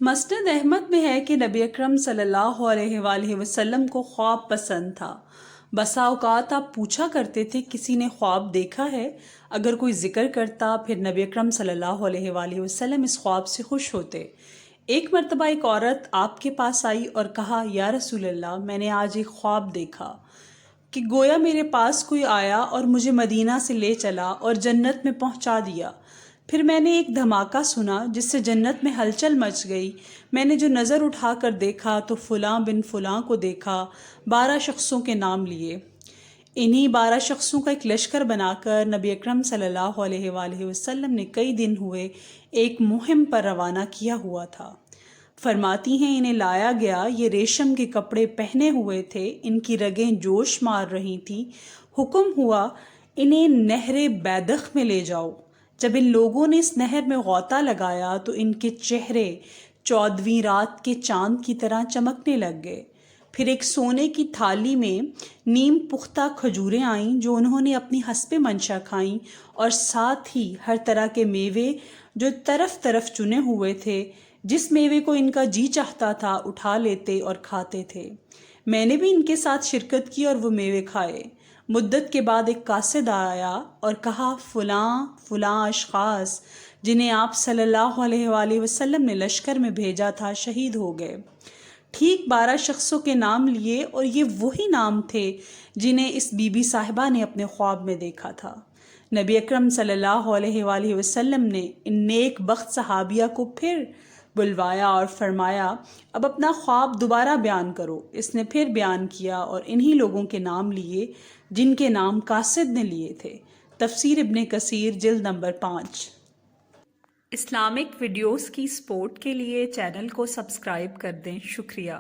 مسند احمد میں ہے کہ نبی اکرم صلی اللہ علیہ وآلہ وسلم کو خواب پسند تھا۔ بسا اوقات آپ پوچھا کرتے تھے کسی نے خواب دیکھا ہے؟ اگر کوئی ذکر کرتا پھر نبی اکرم صلی اللہ علیہ وآلہ وسلم اس خواب سے خوش ہوتے۔ ایک مرتبہ ایک عورت آپ کے پاس آئی اور کہا، یا رسول اللہ، میں نے آج ایک خواب دیکھا کہ گویا میرے پاس کوئی آیا اور مجھے مدینہ سے لے چلا اور جنت میں پہنچا دیا۔ پھر میں نے ایک دھماکہ سنا جس سے جنت میں ہلچل مچ گئی۔ میں نے جو نظر اٹھا کر دیکھا تو فلاں بن فلاں کو دیکھا، 12 شخصوں کے نام لیے۔ انہی 12 شخصوں کا ایک لشکر بنا کر نبی اکرم صلی اللہ علیہ وآلہ وسلم نے کئی دن ہوئے ایک مہم پر روانہ کیا ہوا تھا۔ فرماتی ہیں انہیں لایا گیا، یہ ریشم کے کپڑے پہنے ہوئے تھے، ان کی رگیں جوش مار رہی تھیں۔ حکم ہوا انہیں نہر بیدخ میں لے جاؤ۔ جب ان لوگوں نے اس نہر میں غوطہ لگایا تو ان کے چہرے 14ویں رات کے چاند کی طرح چمکنے لگ گئے۔ پھر ایک سونے کی تھالی میں نیم پختہ کھجوریں آئیں جو انہوں نے اپنی حسب منشا کھائیں، اور ساتھ ہی ہر طرح کے میوے جو طرف طرف چنے ہوئے تھے۔ جس میوے کو ان کا جی چاہتا تھا اٹھا لیتے اور کھاتے تھے۔ میں نے بھی ان کے ساتھ شرکت کی اور وہ میوے کھائے۔ مدت کے بعد ایک قاصد آیا اور کہا، فلاں فلاں اشخاص جنہیں آپ صلی اللہ علیہ وآلہ وسلم نے لشکر میں بھیجا تھا شہید ہو گئے۔ ٹھیک 12 شخصوں کے نام لیے، اور یہ وہی نام تھے جنہیں اس بی بی صاحبہ نے اپنے خواب میں دیکھا تھا۔ نبی اکرم صلی اللہ علیہ وآلہ وسلم نے ان نیک بخت صحابیہ کو پھر بلوایا اور فرمایا، اب اپنا خواب دوبارہ بیان کرو۔ اس نے پھر بیان کیا اور انہی لوگوں کے نام لیے جن کے نام قاصد نے لیے تھے۔ تفسیر ابن کثیر جلد نمبر 5۔ اسلامک ویڈیوز کی سپورٹ کے لیے چینل کو سبسکرائب کر دیں۔ شکریہ۔